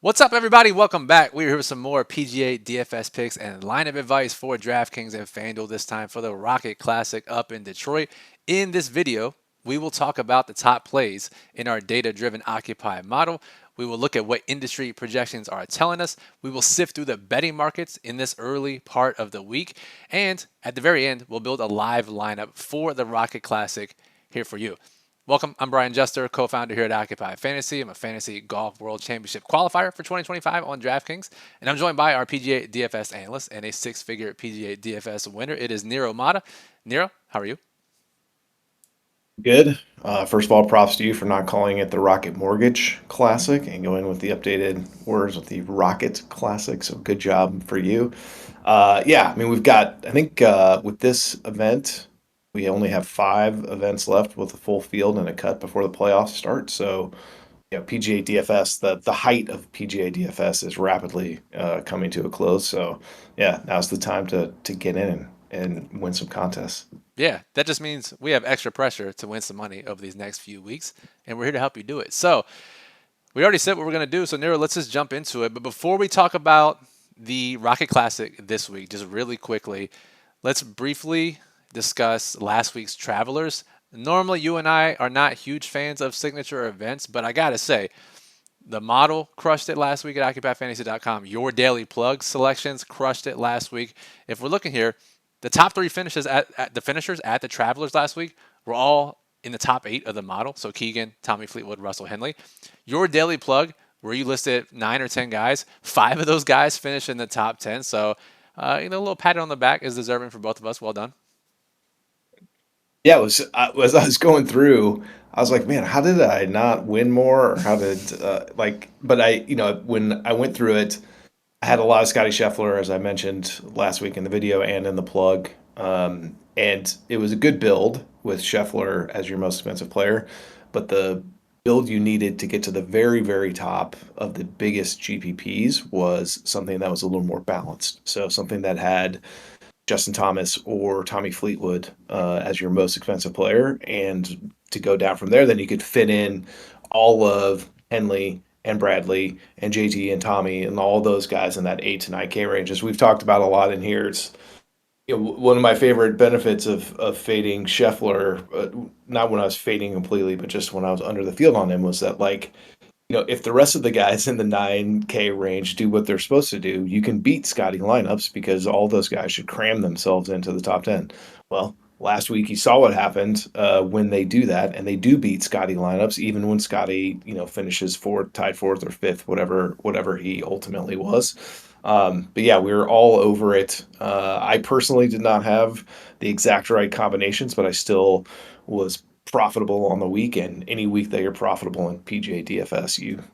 What's up, everybody? Welcome back. We're here with some more PGA DFS picks and lineup advice for DraftKings and FanDuel, this time for the Rocket Classic up in Detroit. In this video, we will talk about the top plays in our data-driven Occupy model. We will look at what industry projections are telling us. We will sift through the betting markets in this early part of the week. And at the very end, we'll build a live lineup for the Rocket Classic here for you. Welcome. I'm Brian Jester, co-founder here at Occupy Fantasy. I'm a fantasy golf world championship qualifier for 2025 on DraftKings, and I'm joined by our PGA DFS analyst and a six-figure PGA DFS winner. It is Niromada. Niro, how are you? Good. First of all, props to you for not calling it the Rocket Mortgage Classic and going with the updated words with the Rocket Classic. So good job for you. Yeah, I mean, I think with this event, we only have 5 events left with a full field and a cut before the playoffs start. So, PGA DFS, the height of PGA DFS is rapidly coming to a close. So, yeah, now's the time to get in and win some contests. Yeah, that just means we have extra pressure to win some money over these next few weeks, and we're here to help you do it. So we already said what we're going to do. So Niro, let's just jump into it. But before we talk about the Rocket Classic this week, just really quickly, let's briefly discuss last week's Travelers. Normally, you and I are not huge fans of signature events, but I got to say, the model crushed it last week at OccupyFantasy.com. Your daily plug selections crushed it last week. If we're looking here, the top three finishes at the finishers at the Travelers last week were all in the top 8 of the model. So Keegan, Tommy Fleetwood, Russell Henley. Your daily plug, where you listed 9 or 10 guys, 5 of those guys finished in the top 10. So, a little pat on the back is deserving for both of us. Well done. Yeah, as I was going through, I was like, man, how did I not win more? Or how did but when I went through it, I had a lot of Scotty Scheffler, as I mentioned last week in the video and in the plug. And it was a good build with Scheffler as your most expensive player, but the build you needed to get to the very, very top of the biggest GPPs was something that was a little more balanced. So something that had Justin Thomas or Tommy Fleetwood as your most expensive player, and to go down from there, then you could fit in all of Henley and Bradley and JT and Tommy and all those guys in that 8 to 9K range. As we've talked about a lot in here, it's one of my favorite benefits of fading Scheffler, not when I was fading completely, but just when I was under the field on him, was that if the rest of the guys in the 9K range do what they're supposed to do, you can beat Scotty lineups because all those guys should cram themselves into the top 10. Well, last week you saw what happened when they do that, and they do beat Scotty lineups, even when Scotty, finishes fourth, tied fourth or fifth, whatever he ultimately was. But yeah, we were all over it. I personally did not have the exact right combinations, but I still was profitable on the weekend. Any week that you're profitable in PGA DFS, you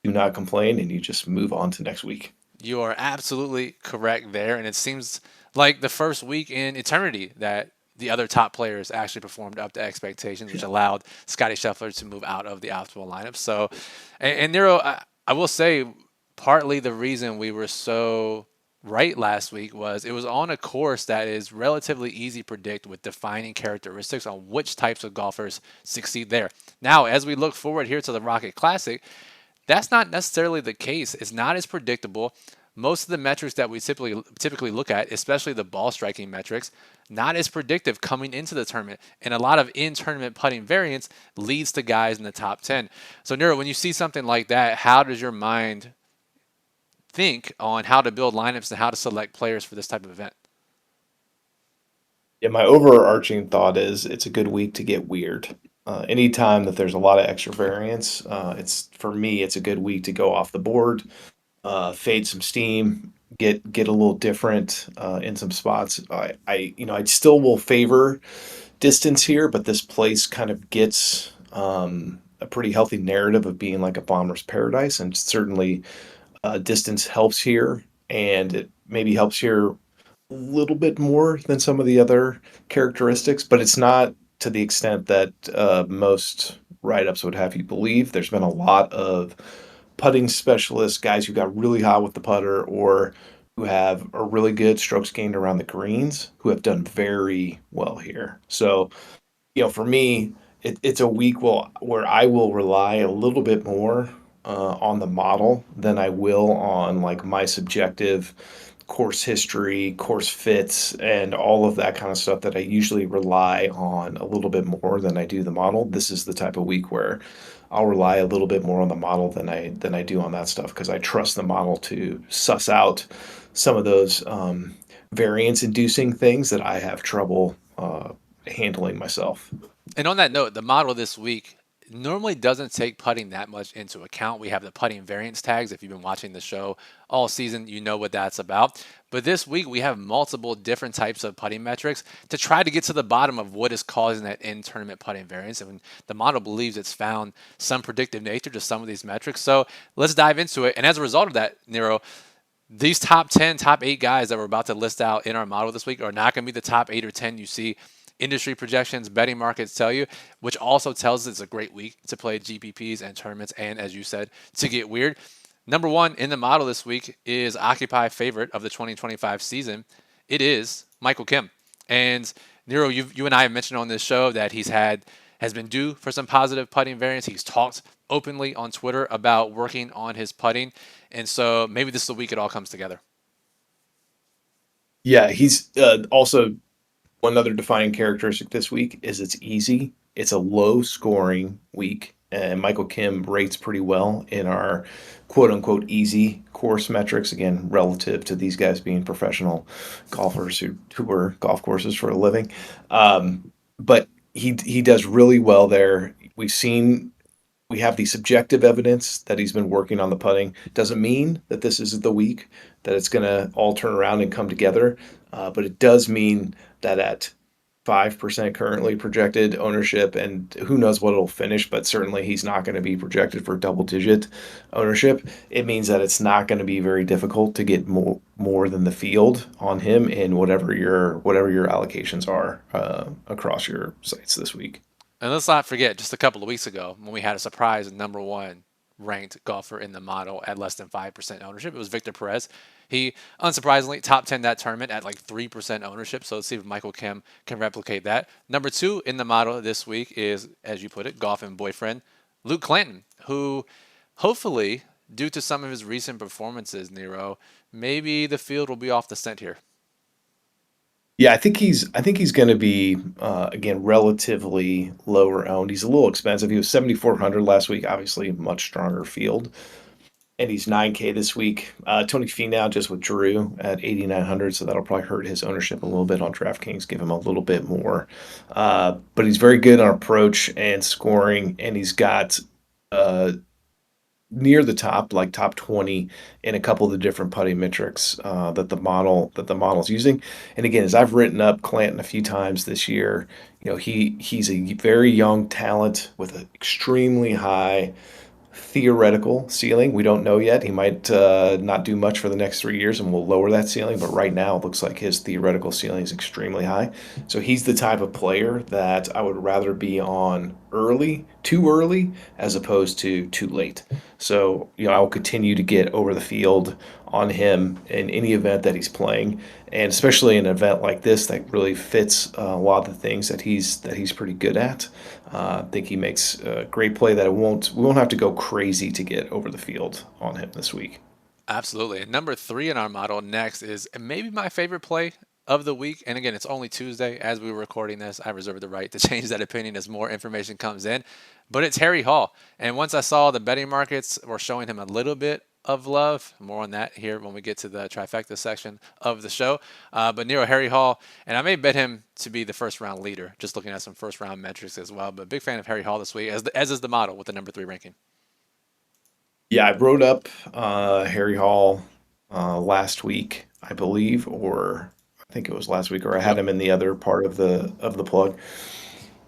do not complain and you just move on to next week. You are absolutely correct there. And it seems like the first week in eternity that the other top players actually performed up to expectations, which allowed Scotty Scheffler to move out of the optimal lineup. So, and Nero, I will say, partly the reason we were so right last week was it was on a course that is relatively easy to predict with defining characteristics on which types of golfers succeed there. Now, as we look forward here to the Rocket Classic, that's not necessarily the case. It's not as predictable. Most of the metrics that we typically look at, especially the ball striking metrics, not as predictive coming into the tournament. And a lot of in-tournament putting variance leads to guys in the top 10. So, Nero, when you see something like that, how does your mind think on how to build lineups and how to select players for this type of event? Yeah, my overarching thought is it's a good week to get weird. Anytime that there's a lot of extra variance, it's for me, it's a good week to go off the board, fade some steam, get a little different in some spots. I still will favor distance here, but this place kind of gets a pretty healthy narrative of being like a bomber's paradise, and certainly distance helps here, and it maybe helps here a little bit more than some of the other characteristics, but it's not to the extent that most write-ups would have you believe. There's been a lot of putting specialists, guys who got really hot with the putter or who have a really good strokes gained around the greens, who have done very well here. So, for me, it's a week where I will rely a little bit more on the model than I will on like my subjective course history, course fits, and all of that kind of stuff that I usually rely on a little bit more than I do the model. This is the type of week where I'll rely a little bit more on the model than I do on that stuff because I trust the model to suss out some of those variance inducing things that I have trouble handling myself. And on that note, the model this week normally doesn't take putting that much into account. We have the putting variance tags. If you've been watching the show all season, you know what that's about. But this week, we have multiple different types of putting metrics to try to get to the bottom of what is causing that in tournament putting variance. And the model believes it's found some predictive nature to some of these metrics. So let's dive into it. And as a result of that, Nero, these top 10, top 8 guys that we're about to list out in our model this week are not going to be the top 8 or 10 you see industry projections, betting markets tell you, which also tells us it's a great week to play GPPs and tournaments, and as you said, to get weird. Number one in the model this week is Occupy favorite of the 2025 season. It is Michael Kim. And Nero, you and I have mentioned on this show that has been due for some positive putting variance. He's talked openly on Twitter about working on his putting. And so maybe this is the week it all comes together. Yeah, he's also one other defining characteristic this week is it's easy. It's a low scoring week, and Michael Kim rates pretty well in our quote unquote easy course metrics, again, relative to these guys being professional golfers who tour golf courses for a living. But he does really well there. We have the subjective evidence that he's been working on the putting. Doesn't mean that this is the week that it's going to all turn around and come together, but it does mean that at 5% currently projected ownership, and who knows what it'll finish, but certainly he's not going to be projected for double digit ownership. It means that it's not going to be very difficult to get more than the field on him in whatever your allocations are across your sites this week. And let's not forget, just a couple of weeks ago, when we had a surprise number one ranked golfer in the model at less than 5% ownership, it was Victor Perez. He, unsurprisingly, top 10 that tournament at like 3% ownership. So let's see if Michael Kim can replicate that. Number two in the model this week is, as you put it, golf and boyfriend, Luke Clanton, who hopefully, due to some of his recent performances, Nero, maybe the field will be off the scent here. Yeah, I think he's going to be again relatively lower owned. He's a little expensive. He was 7,400 last week, obviously much stronger field, and he's 9K this week. Tony Finau just withdrew at 8,900, so that'll probably hurt his ownership a little bit on DraftKings, give him a little bit more. But he's very good on approach and scoring, and he's got uh, near the top, like top 20 in a couple of the different putting metrics that the model's using. And again, as I've written up Clanton a few times this year, he's a very young talent with an extremely high theoretical ceiling. We don't know yet. He might not do much for the next 3 years, and we'll lower that ceiling. But right now, it looks like his theoretical ceiling is extremely high. So he's the type of player that I would rather be on too early, as opposed to too late. So I'll continue to get over the field on him in any event that he's playing, and especially an event like this that really fits a lot of the things that he's pretty good at. I think he makes a great play that we won't have to go crazy to get over the field on him this week. Absolutely. And number three in our model next is maybe my favorite play of the week. And again, it's only Tuesday as we were recording this. I reserve the right to change that opinion as more information comes in. But it's Harry Hall. And once I saw the betting markets were showing him a little bit of love, more on that here when we get to the trifecta section of the show. But Nero, Harry Hall, and I may bet him to be the first round leader, just looking at some first round metrics as well. But big fan of Harry Hall this week, as is the model with the number three ranking. Yeah, I wrote up Harry Hall last week, I believe, or I think it was last week, or I had Yep. him in the other part of the plug.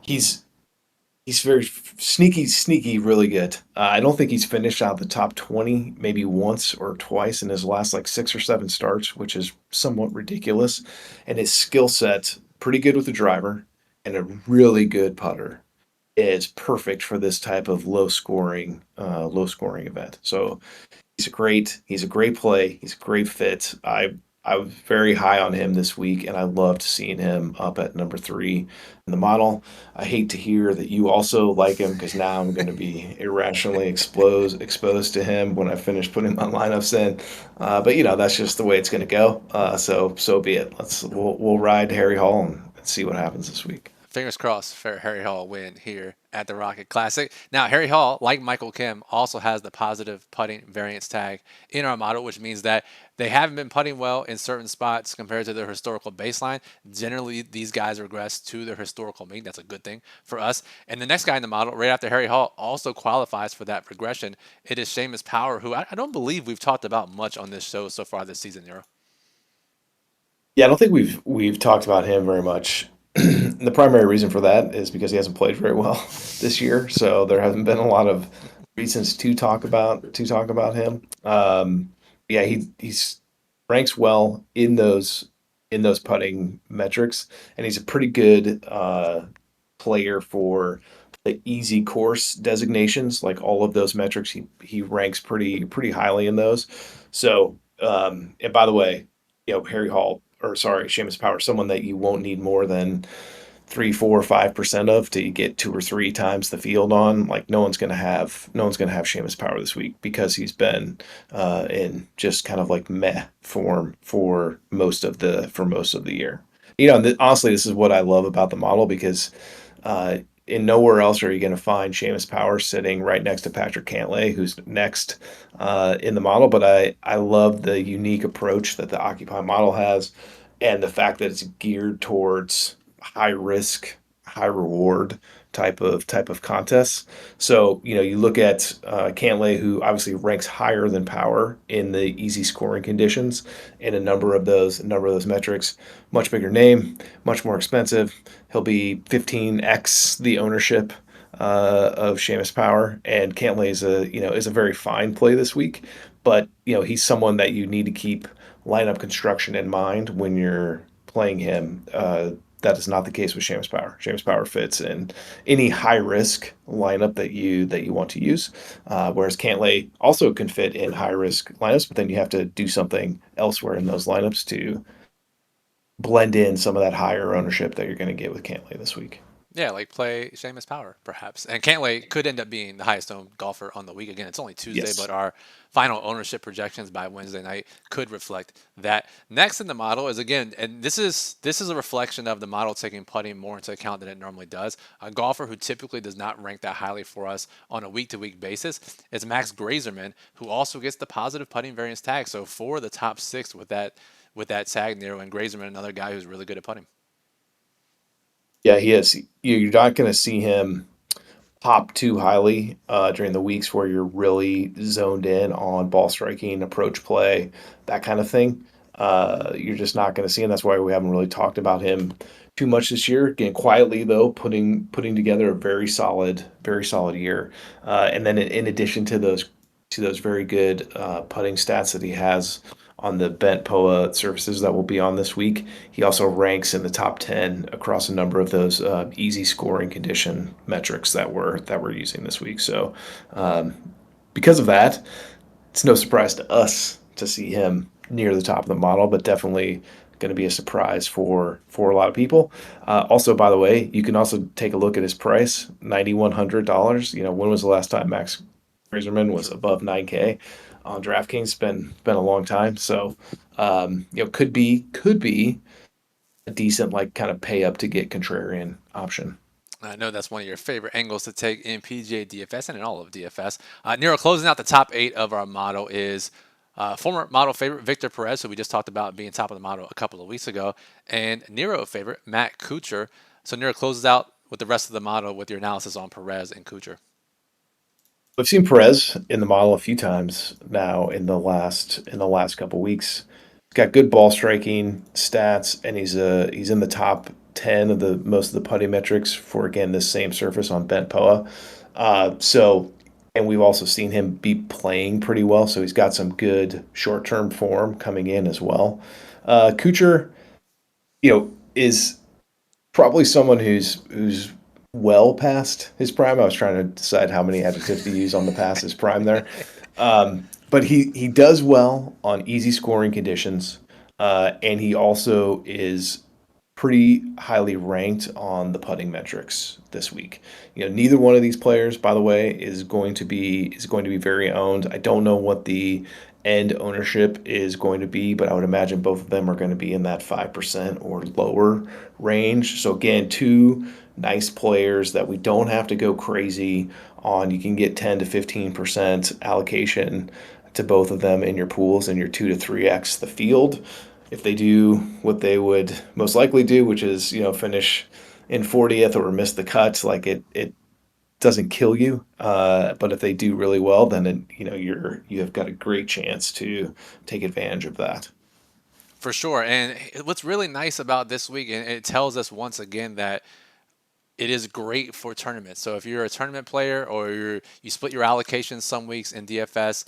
He's He's very sneaky, really good. I don't think he's finished out the top 20 maybe once or twice in his last like 6 or 7 starts, which is somewhat ridiculous. And his skill set, pretty good with the driver and a really good putter, is perfect for this type of low scoring event. So he's a great play. He's a great fit. I was very high on him this week, and I loved seeing him up at number 3 in the model. I hate to hear that you also like him because now I'm going to be irrationally exposed to him when I finish putting my lineups in. But that's just the way it's going to go. So be it. We'll ride Harry Hall and see what happens this week. Fingers crossed for Harry Hall win here at the Rocket Classic. Now, Harry Hall, like Michael Kim, also has the positive putting variance tag in our model, which means that they haven't been putting well in certain spots compared to their historical baseline. Generally, these guys regress to their historical mean. That's a good thing for us. And the next guy in the model, right after Harry Hall, also qualifies for that progression. It is Seamus Power, who I don't believe we've talked about much on this show so far this season, Nero. Yeah, I don't think we've talked about him very much. The primary reason for that is because he hasn't played very well this year, so there hasn't been a lot of reasons to talk about him. Yeah, he's ranks well in those putting metrics, and he's a pretty good player for the easy course designations. Like all of those metrics, he ranks pretty highly in those. So, and by the way, Harry Hall, or sorry, Seamus Power, someone that you won't need more than 3, 4, 5% of to get 2 or 3 times the field on. Like no one's gonna have Seamus Power this week because he's been in just kind of like meh form for most of the year. Honestly, this is what I love about the model because uh, in nowhere else are you going to find Seamus Power sitting right next to Patrick Cantlay, who's next in the model. But I love the unique approach that the Occupy model has, and the fact that it's geared towards high risk, high reward type of contests. So you look at Cantlay, who obviously ranks higher than Power in the easy scoring conditions in a number of those metrics. Much bigger name, much more expensive. He'll be 15x the ownership of Seamus Power, and Cantlay is a very fine play this week. But he's someone that you need to keep lineup construction in mind when you're playing him. That is not the case with Seamus Power. Seamus Power fits in any high risk lineup that you want to use, whereas Cantlay also can fit in high risk lineups, but then you have to do something elsewhere in those lineups to blend in some of that higher ownership that you're going to get with Cantlay this week. Yeah, like play Seamus Power, perhaps. And Cantlay could end up being the highest owned golfer on the week. Again, it's only Tuesday, but Yes. our final ownership projections by Wednesday night could reflect that. Next in the model is again, and this is a reflection of the model taking putting more into account than it normally does. A golfer who typically does not rank that highly for us on a week-to-week basis is Max Grazerman, who also gets the positive putting variance tag. So for the top six with that tag, Nero, and Grazerman, another guy who's really good at putting. Yeah, he is. You're not going to see him pop too highly during the weeks where you're really zoned in on ball striking, approach play, that kind of thing. You're just not going to see him. That's why we haven't really talked about him too much this year. Again, quietly though, putting together a very solid year. And then in addition to those very good putting stats that he has on the bent POA surfaces that will be on this week. He also ranks in the top 10 across a number of those easy scoring condition metrics that we're using this week. So um, because of that, it's no surprise to us to see him near the top of the model, but definitely going to be a surprise for a lot of people. Also, by the way, you can also take a look at his price, $9,100. When was the last time Max Fraserman was True. above 9K on DraftKings? Been a long time. So could be a decent like kind of pay up to get contrarian option. I know that's one of your favorite angles to take in PGA DFS and in all of DFS. Nero, closing out the top eight of our model is former model favorite Victor Perez, who we just talked about being top of the model a couple of weeks ago, and Nero favorite Matt Kuchar. So Nero closes out with the rest of the model with your analysis on Perez and Kuchar. We've seen Perez in the model a few times now in the last couple weeks. He's got good ball striking stats, and he's in the top 10 of the most of the putting metrics for again this same surface on bent POA. So, and we've also seen him be playing pretty well, so he's got some good short term form coming in as well. Kuchar, is probably someone who's well past his prime. I was trying to decide how many adjectives to use on the past his prime there. But he does well on easy scoring conditions. And he also is pretty highly ranked on the putting metrics this week. Neither one of these players, by the way, is going to be very owned. I don't know what the end ownership is going to be, but I would imagine both of them are going to be in that 5% or lower range. So again, two nice players that we don't have to go crazy on. You can get 10 to 15% allocation to both of them in your pools, and your 2 to 3x the field if they do what they would most likely do, which is finish in 40th or miss the cut. Like it doesn't kill you, but if they do really well, then you have got a great chance to take advantage of that. For sure. And what's really nice about this week, and it tells us once again that it is great for tournaments. So if you're a tournament player or you split your allocations some weeks in DFS,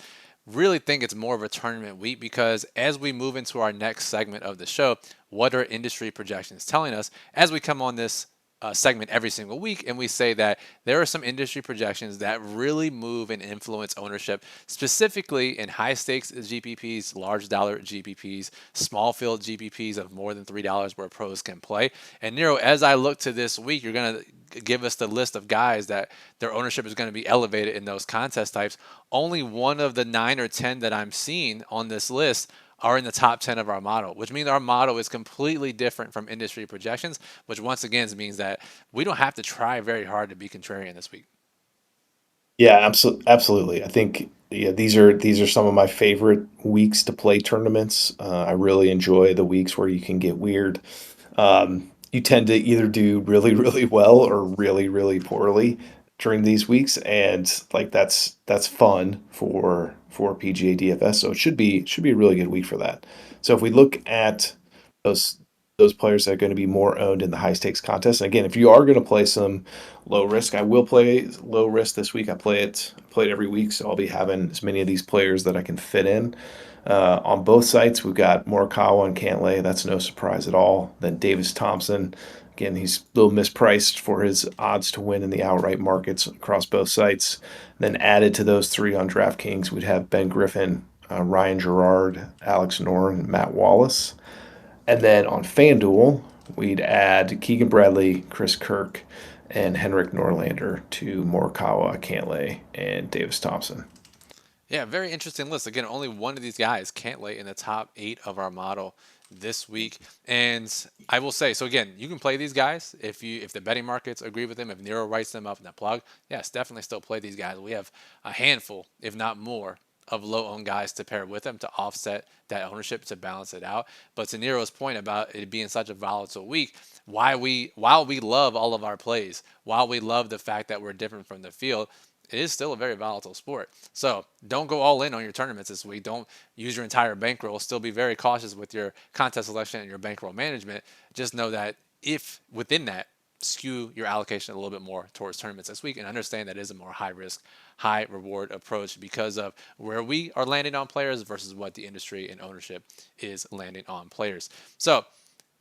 really think it's more of a tournament week, because as we move into our next segment of the show, what are industry projections telling us as we come on this segment every single week, and we say that there are some industry projections that really move and influence ownership, specifically in high stakes GPPs, large dollar GPPs, small field GPPs of more than $3 where pros can play. And Nero, as I look to this week, you're going to give us the list of guys that their ownership is going to be elevated in those contest types. Only one of the 9 or 10 that I'm seeing on this list are in the top 10 of our model, which means our model is completely different from industry projections, which once again means that we don't have to try very hard to be contrarian this week. Yeah, absolutely. I think these are some of my favorite weeks to play tournaments. I really enjoy the weeks where you can get weird. You tend to either do really, really well or really, really poorly during these weeks, and like that's fun for PGA DFS. So it should be a really good week for that. So if we look at those those players that are going to be more owned in the high stakes contest, and again, if you are going to play some low risk, I will play low risk this week. I play it every week, so I'll be having as many of these players that I can fit in. On both sites, we've got Morikawa and Cantlay. That's no surprise at all. Then Davis Thompson. Again, he's a little mispriced for his odds to win in the outright markets across both sites. Then added to those three on DraftKings, we'd have Ben Griffin, Ryan Gerard, Alex Noren, Matt Wallace. And then on FanDuel, we'd add Keegan Bradley, Chris Kirk, and Henrik Norlander to Morikawa, Cantlay, and Davis Thompson. Yeah, very interesting list. Again, only one of these guys can't lay in the top 8 of our model this week. And I will say, so again, you can play these guys if the betting markets agree with them, if Nero writes them up in the plug. Yes, definitely still play these guys. We have a handful, if not more, of low owned guys to pair with them to offset that ownership to balance it out. But to Nero's point about it being such a volatile week, while we love all of our plays, while we love the fact that we're different from the field, it is still a very volatile sport. So don't go all in on your tournaments this week. Don't use your entire bankroll. Still be very cautious with your contest selection and your bankroll management. Just know that if within that, skew your allocation a little bit more towards tournaments this week, and understand that is a more high risk, high reward approach because of where we are landing on players versus what the industry and ownership is landing on players. So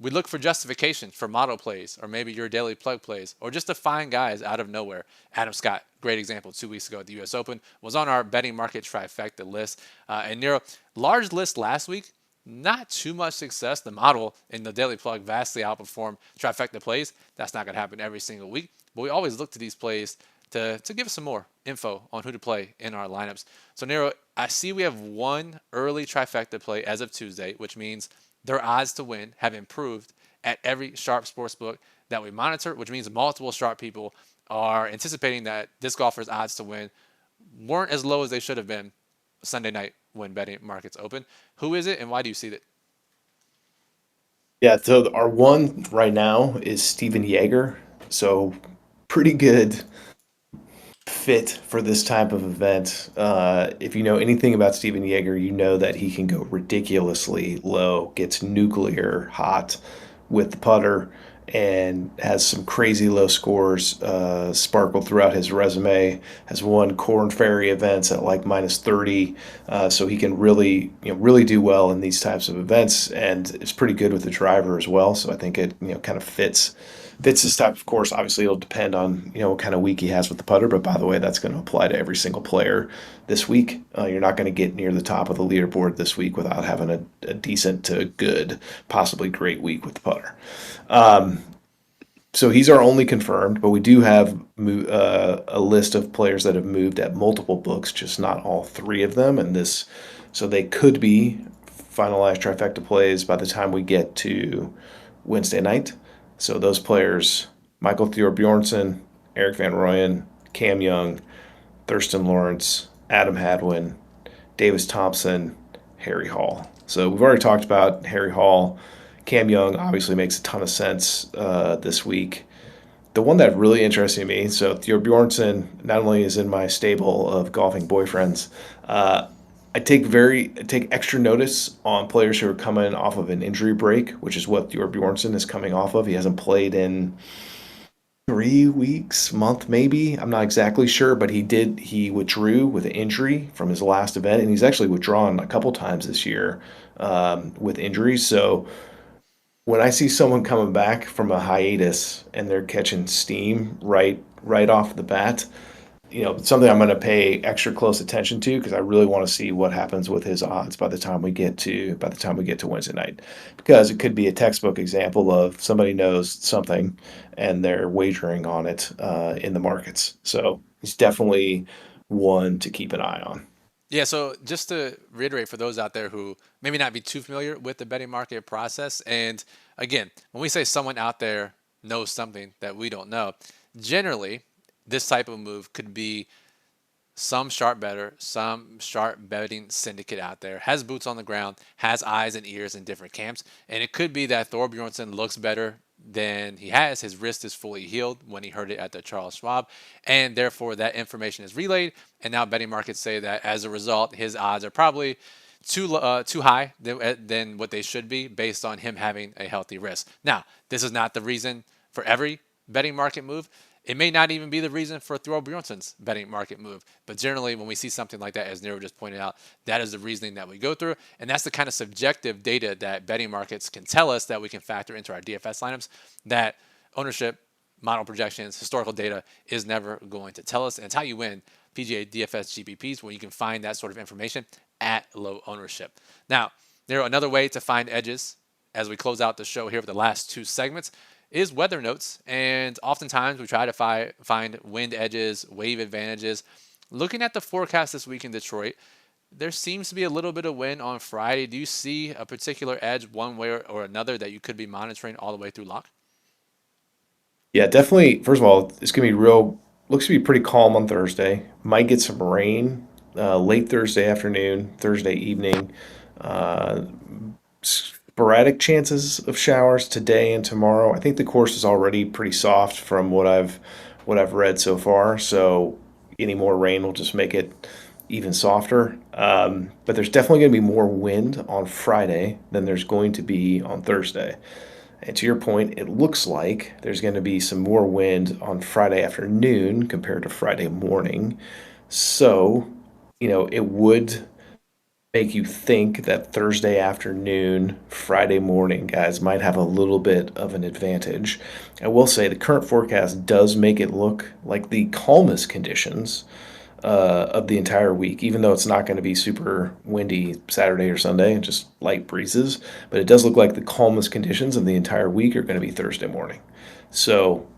we look for justification for model plays, or maybe your daily plug plays, or just to find guys out of nowhere. Adam Scott, great example, 2 weeks ago at the U.S. Open, was on our betting market trifecta list. And Nero, large list last week, not too much success. The model in the daily plug vastly outperformed trifecta plays. That's not going to happen every single week, but we always look to these plays to give us some more info on who to play in our lineups. So Nero, I see we have one early trifecta play as of Tuesday, which means their odds to win have improved at every sharp sportsbook that we monitor, which means multiple sharp people are anticipating that this golfer's odds to win weren't as low as they should have been Sunday night when betting markets open. Who is it, and why do you see that? Yeah, so our one right now is Steven Yeager. So pretty good fit for this type of event. If you know anything about Steven Yeager, you know that he can go ridiculously low, gets nuclear hot with the putter, and has some crazy low scores sparkled throughout his resume. Has won Corn Ferry events at like -30, so he can really do well in these types of events, and it's pretty good with the driver as well. So I think it kind of Fitz' type of course, obviously it'll depend on what kind of week he has with the putter. But by the way, that's going to apply to every single player this week. You're not going to get near the top of the leaderboard this week without having a decent to good, possibly great week with the putter. So he's our only confirmed, but we do have a list of players that have moved at multiple books, just not all three of them. And so they could be finalized trifecta plays by the time we get to Wednesday night. So those players: Michael Theo Bjornsson, Eric Van Rooyen, Cam Young, Thurston Lawrence, Adam Hadwin, Davis Thompson, Harry Hall. So we've already talked about Harry Hall. Cam Young obviously makes a ton of sense this week. The one that really interested me, so Theo Bjornsson not only is in my stable of golfing boyfriends, I take extra notice on players who are coming off of an injury break, which is what Theo Bjornsson is coming off of. He hasn't played in 3 weeks, month maybe. I'm not exactly sure, but he withdrew with an injury from his last event, and he's actually withdrawn a couple times this year with injuries. So when I see someone coming back from a hiatus and they're catching steam right off the bat, something I'm going to pay extra close attention to because I really want to see what happens with his odds by the time we get to Wednesday night, because it could be a textbook example of somebody knows something and they're wagering on it in the markets. So he's definitely one to keep an eye on. Yeah, so just to reiterate for those out there who maybe not be too familiar with the betting market process, and again, when we say someone out there knows something that we don't know, generally this type of move could be some sharp better, some sharp betting syndicate out there, has boots on the ground, has eyes and ears in different camps. And it could be that Thor Bjornsson looks better than he has. His wrist is fully healed when he hurt it at the Charles Schwab. And therefore, that information is relayed. And now betting markets say that as a result, his odds are probably too high than what they should be based on him having a healthy wrist. Now, this is not the reason for every betting market move. It may not even be the reason for Thor Bjornsson's betting market move. But generally, when we see something like that, as Nero just pointed out, that is the reasoning that we go through. And that's the kind of subjective data that betting markets can tell us that we can factor into our DFS lineups that ownership, model projections, historical data is never going to tell us. And it's how you win PGA DFS GPPs, when you can find that sort of information at low ownership. Now, Nero, another way to find edges as we close out the show here with the last two segments is weather notes. And oftentimes we try to find wind edges, wave advantages. Looking at the forecast this week in Detroit, there seems to be a little bit of wind on Friday. Do you see a particular edge one way or another that you could be monitoring all the way through lock? Yeah, definitely. First of all, it's gonna be real. Looks to be pretty calm on Thursday. Might get some rain late Thursday afternoon, Thursday evening. Uh, Sporadic chances of showers today and tomorrow. I think the course is already pretty soft from what I've read so far. So any more rain will just make it even softer. But there's definitely going to be more wind on Friday than there's going to be on Thursday. And to your point, it looks like there's going to be some more wind on Friday afternoon compared to Friday morning. So, it would make you think that Thursday afternoon, Friday morning guys might have a little bit of an advantage. I will say the current forecast does make it look like the calmest conditions of the entire week, even though it's not going to be super windy Saturday or Sunday, just light breezes. But it does look like the calmest conditions of the entire week are going to be Thursday morning. So,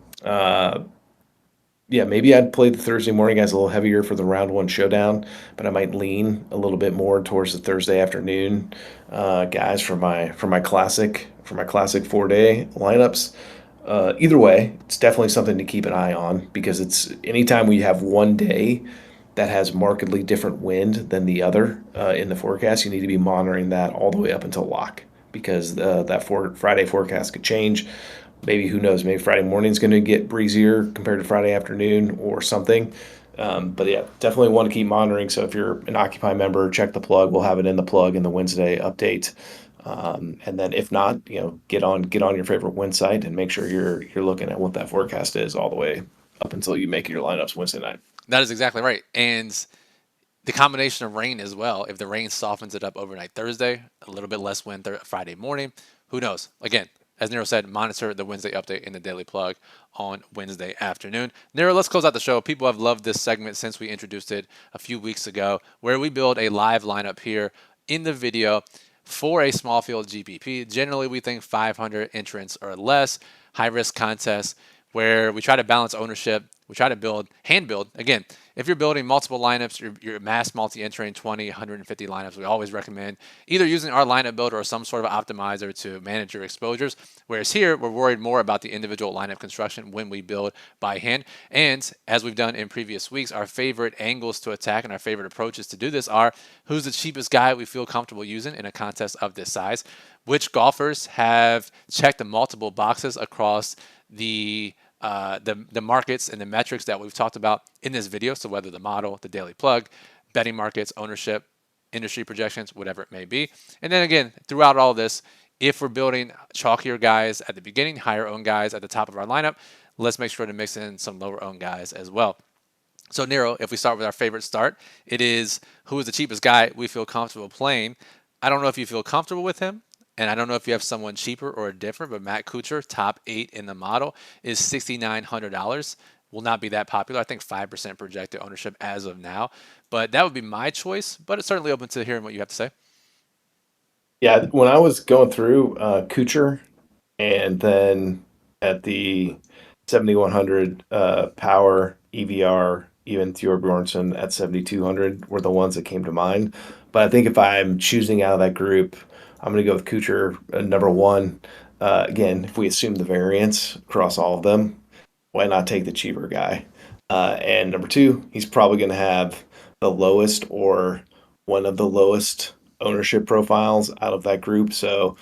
yeah, maybe I'd play the Thursday morning guys a little heavier for the round one showdown, but I might lean a little bit more towards the Thursday afternoon guys for my classic 4 day lineups. Either way, it's definitely something to keep an eye on because it's anytime we have one day that has markedly different wind than the other in the forecast, you need to be monitoring that all the way up until lock because Friday forecast could change. Maybe who knows? Maybe Friday morning is going to get breezier compared to Friday afternoon or something. But yeah, definitely want to keep monitoring. So if you're an Occupy member, check the plug. We'll have it in the plug in the Wednesday update. And then if not, get on your favorite win site and make sure you're looking at what that forecast is all the way up until you make your lineups Wednesday night. That is exactly right. And the combination of rain as well, if the rain softens it up overnight Thursday, a little bit less wind Friday morning, who knows? Again, as Nero said, monitor the Wednesday update in the Daily Plug on Wednesday afternoon. Nero, let's close out the show. People have loved this segment since we introduced it a few weeks ago, where we build a live lineup here in the video for a small field GPP. Generally, we think 500 entrants or less, high risk contest where we try to balance ownership. We try to hand build. Again, if you're building multiple lineups, you're mass multi-entering 20, 150 lineups, we always recommend either using our lineup builder or some sort of optimizer to manage your exposures. Whereas here, we're worried more about the individual lineup construction when we build by hand. And as we've done in previous weeks, our favorite angles to attack and our favorite approaches to do this are who's the cheapest guy we feel comfortable using in a contest of this size, which golfers have checked the multiple boxes across the markets and the metrics that we've talked about in this video. So whether the model, the daily plug, betting markets, ownership, industry projections, whatever it may be. And then again, throughout all this, if we're building chalkier guys at the beginning, higher owned guys at the top of our lineup, let's make sure to mix in some lower owned guys as well. So Nero, if we start with our favorite start, it is who is the cheapest guy we feel comfortable playing. I don't know if you feel comfortable with him, and I don't know if you have someone cheaper or different, but Matt Kuchar, top 8 in the model, is $6,900. Will not be that popular. I think 5% projected ownership as of now. But that would be my choice, but it's certainly open to hearing what you have to say. Yeah, when I was going through Kuchar, and then at the 7,100 power EVR, even Theo Bjornsson at 7,200 were the ones that came to mind. But I think if I'm choosing out of that group, I'm going to go with Kuchar number one. Again, if we assume the variance across all of them, why not take the cheaper guy? And number two, he's probably going to have the lowest or one of the lowest ownership profiles out of that group. So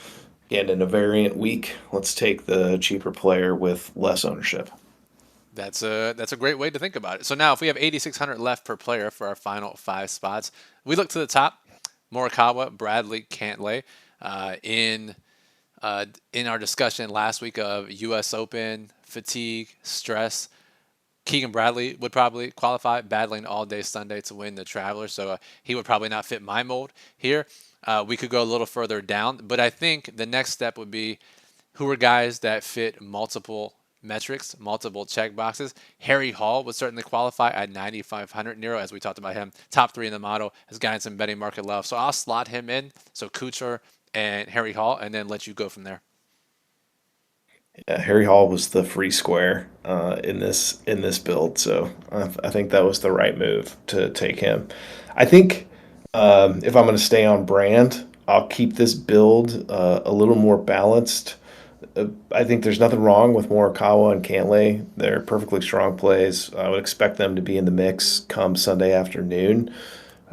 again, in a variant week, let's take the cheaper player with less ownership. That's a great way to think about it. So now if we have 8,600 left per player for our final 5 spots, we look to the top, Morikawa, Bradley, Cantlay. In our discussion last week of U.S. Open, fatigue, stress, Keegan Bradley would probably qualify, battling all day Sunday to win the Traveler. So he would probably not fit my mold here. We could go a little further down, but I think the next step would be who are guys that fit multiple metrics, multiple check boxes. Harry Hall would certainly qualify at 9,500 Nero, as we talked about him. Top 3 in the model, has gotten some betting market love. So I'll slot him in. So Kuchar and Harry Hall, and then let you go from there. Harry Hall was the free square in this build, so I think that was the right move to take him. I think if I'm going to stay on brand, I'll keep this build a little more balanced. I think there's nothing wrong with Morikawa and Cantlay. They're perfectly strong plays. I would expect them to be in the mix come Sunday afternoon.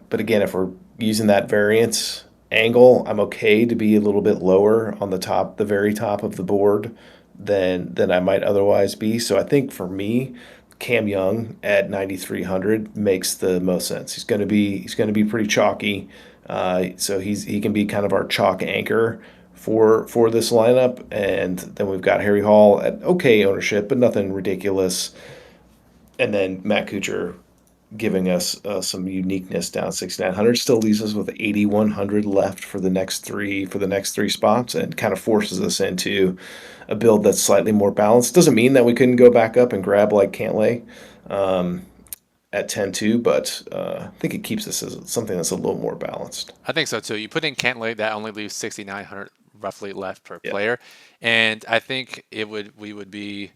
But again, if we're using that variance angle, I'm okay to be a little bit lower on the top, the very top of the board than I might otherwise be. So I think for me, Cam Young at 9,300 makes the most sense. He's going to be pretty chalky. So he can be kind of our chalk anchor for this lineup. And then we've got Harry Hall at okay ownership, but nothing ridiculous. And then Matt Kuchar giving us some uniqueness down 6,900 still leaves us with 8,100 left for the next three spots, and kind of forces us into a build that's slightly more balanced. Doesn't mean that we couldn't go back up and grab like Cantlay at 10-2, but I think it keeps us as something that's a little more balanced. I think so too. You put in Cantlay, that only leaves 6,900 roughly left per Yeah. player, and I think we would be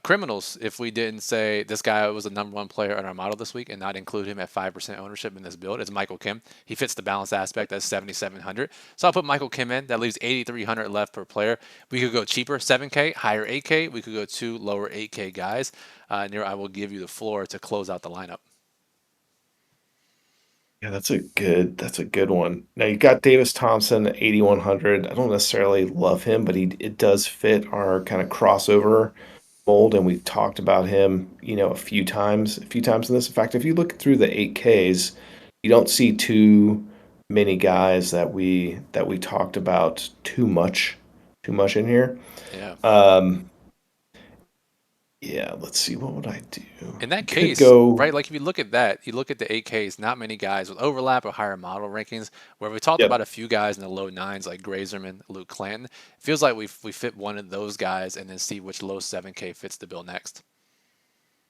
criminals if we didn't say this guy was the number 1 player in our model this week and not include him at 5% ownership in this build. It's Michael Kim. He fits the balance aspect at 7,700. So I'll put Michael Kim in. That leaves 8,300 left per player. We could go cheaper, 7K, higher 8K. We could go 2 lower 8K guys. Nero, I will give you the floor to close out the lineup. Yeah, that's a good one. Now you got Davis Thompson at 8,100. I don't necessarily love him, but it does fit our kind of crossover mold, and we've talked about him, a few times in this. In fact, if you look through the 8Ks, you don't see too many guys that we talked about too much in here. Yeah. Um, Yeah, let's see. What would I do? In that Could case, go. right, like if you look at that, you look at the 8Ks, not many guys with overlap or higher model rankings, where we talked about Yep. a few guys in the low nines like Grazerman, Luke Clanton. Feels like we fit one of those guys and then see which low 7K fits the bill next.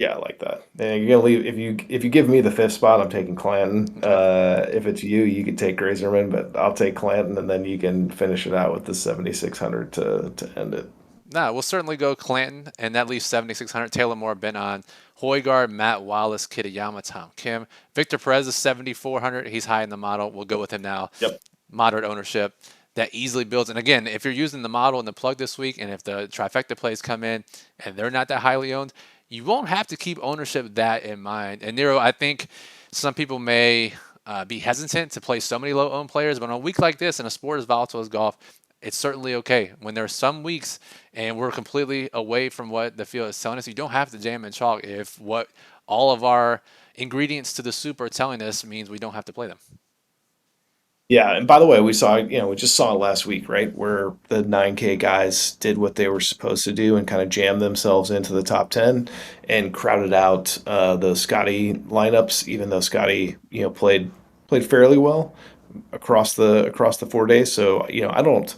Yeah, I like that. And you're gonna leave if you give me the fifth spot, I'm taking Clanton. Okay. If it's you, you could take Grazerman, but I'll take Clanton, and then you can finish it out with the 7,600 to end it. Nah, we'll certainly go Clanton, and that leaves 7,600. Taylor Moore, Ben on Hoygaard, Matt Wallace, Kitayama, Tom Kim. Victor Perez is 7,400. He's high in the model. We'll go with him now. Yep. Moderate ownership that easily builds. And again, if you're using the model and the plug this week, and if the trifecta plays come in and they're not that highly owned, you won't have to keep ownership that in mind. And Nero, I think some people may be hesitant to play so many low owned players, but on a week like this in a sport as volatile as golf, it's certainly okay. When there are some weeks and we're completely away from what the field is telling us, you don't have to jam and chalk if what all of our ingredients to the soup are telling us means we don't have to play them. Yeah, and by the way, we just saw it last week, right? Where the 9K guys did what they were supposed to do and kind of jammed themselves into the top 10 and crowded out the Scotty lineups, even though Scotty, played fairly well across the 4 days. So, I don't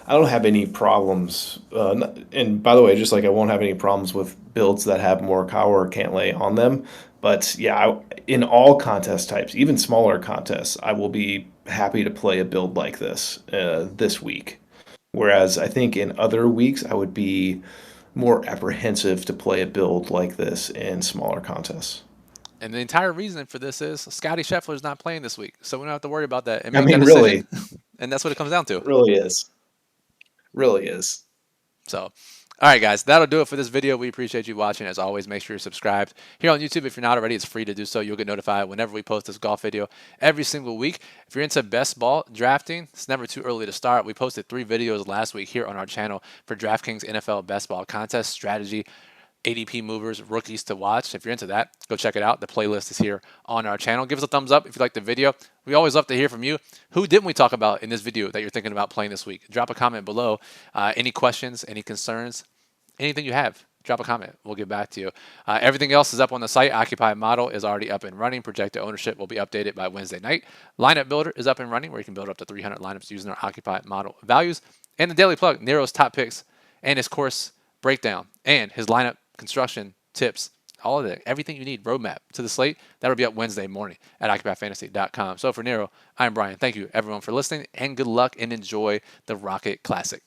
have any problems. And by the way, just like I won't have any problems with builds that have more power or can't lay on them. But yeah, in all contest types, even smaller contests, I will be happy to play a build like this week. Whereas I think in other weeks, I would be more apprehensive to play a build like this in smaller contests. And the entire reason for this is Scotty Scheffler's not playing this week, so we don't have to worry about that and I make that mean, decision. really, And that's what it comes down to. really is. Really is. So, all right, guys, that'll do it for this video. We appreciate you watching. As always, make sure you're subscribed here on YouTube. If you're not already, it's free to do so. You'll get notified whenever we post this golf video every single week. If you're into best ball drafting, it's never too early to start. We posted 3 videos last week here on our channel for DraftKings NFL best ball contest strategy. ADP movers, rookies to watch. If you're into that, go check it out. The playlist is here on our channel. Give us a thumbs up if you like the video. We always love to hear from you. Who didn't we talk about in this video that you're thinking about playing this week? Drop a comment below. Any questions, any concerns, anything you have, drop a comment. We'll get back to you. Everything else is up on the site. Occupy model is already up and running. Projected ownership will be updated by Wednesday night. Lineup builder is up and running where you can build up to 300 lineups using our Occupy model values. And the daily plug, Nero's top picks and his course breakdown and his lineup construction tips, all of it, everything you need, roadmap to the slate. That'll be up Wednesday morning at occupyfantasy.com. So for Nero, I'm Brian. Thank you everyone for listening and good luck and enjoy the Rocket Classic.